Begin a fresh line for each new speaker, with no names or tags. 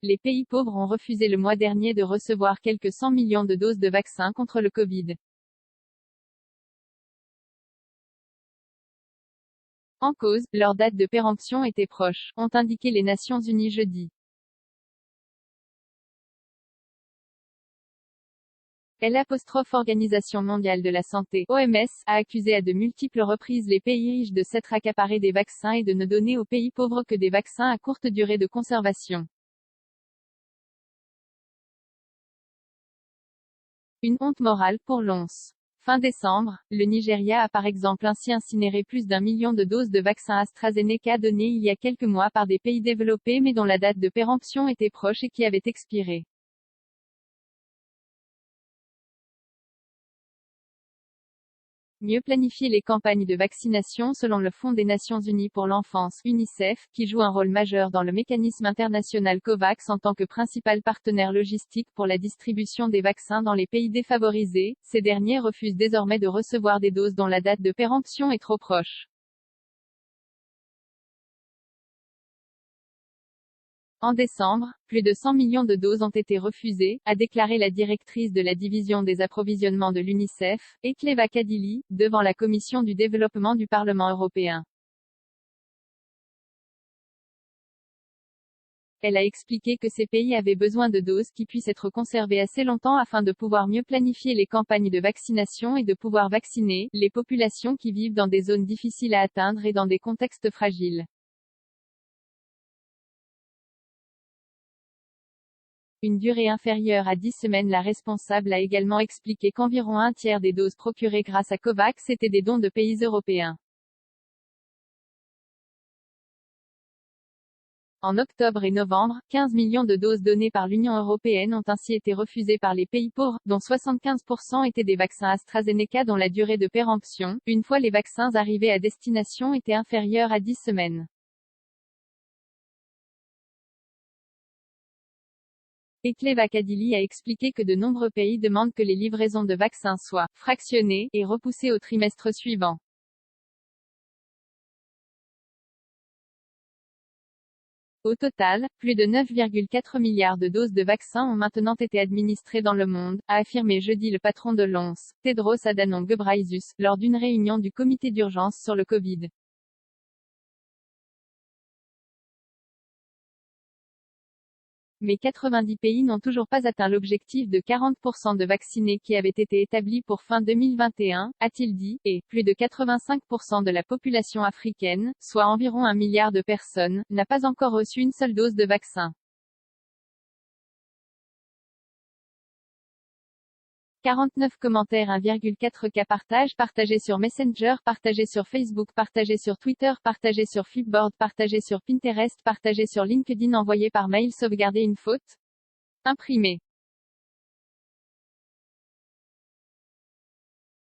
Les pays pauvres ont refusé le mois dernier de recevoir quelques 100 millions de doses de vaccins contre le Covid. En cause, leur date de péremption était proche, ont indiqué les Nations Unies jeudi. L'Organisation mondiale de la santé, OMS, a accusé à de multiples reprises les pays riches de s'être accaparés des vaccins et de ne donner aux pays pauvres que des vaccins à courte durée de conservation. Une honte morale pour l'OMS. Fin décembre, le Nigeria a par exemple ainsi incinéré plus d'1 million de doses de vaccins AstraZeneca données il y a quelques mois par des pays développés mais dont la date de péremption était proche et qui avaient expiré. Mieux planifier les campagnes de vaccination selon le Fonds des Nations Unies pour l'enfance, UNICEF, qui joue un rôle majeur dans le mécanisme international COVAX en tant que principal partenaire logistique pour la distribution des vaccins dans les pays défavorisés. Ces derniers refusent désormais de recevoir des doses dont la date de péremption est trop proche. En décembre, plus de 100 millions de doses ont été refusées, a déclaré la directrice de la division des approvisionnements de l'UNICEF, Ekleva Kadili, devant la Commission du développement du Parlement européen. Elle a expliqué que ces pays avaient besoin de doses qui puissent être conservées assez longtemps afin de pouvoir mieux planifier les campagnes de vaccination et de pouvoir vacciner les populations qui vivent dans des zones difficiles à atteindre et dans des contextes fragiles. Une durée inférieure à 10 semaines. La responsable a également expliqué qu'environ un tiers des doses procurées grâce à COVAX étaient des dons de pays européens. En octobre et novembre, 15 millions de doses données par l'Union européenne ont ainsi été refusées par les pays pauvres, dont 75% étaient des vaccins AstraZeneca dont la durée de péremption, une fois les vaccins arrivés à destination, était inférieure à 10 semaines. Ekleva Kadili a expliqué que de nombreux pays demandent que les livraisons de vaccins soient fractionnées et repoussées au trimestre suivant. Au total, plus de 9,4 milliards de doses de vaccins ont maintenant été administrées dans le monde, a affirmé jeudi le patron de l'OMS, Tedros Adhanom Ghebreyesus, lors d'une réunion du comité d'urgence sur le Covid. Mais 90 pays n'ont toujours pas atteint l'objectif de 40% de vaccinés qui avait été établi pour fin 2021, a-t-il dit, et plus de 85% de la population africaine, soit environ 1 milliard de personnes, n'a pas encore reçu une seule dose de vaccin. 49 commentaires 1,4K partagés sur Messenger, partagés sur Facebook, partagés sur Twitter, partagés sur Flipboard, partagés sur Pinterest, partagés sur LinkedIn, envoyés par mail, sauvegarder une faute, imprimé.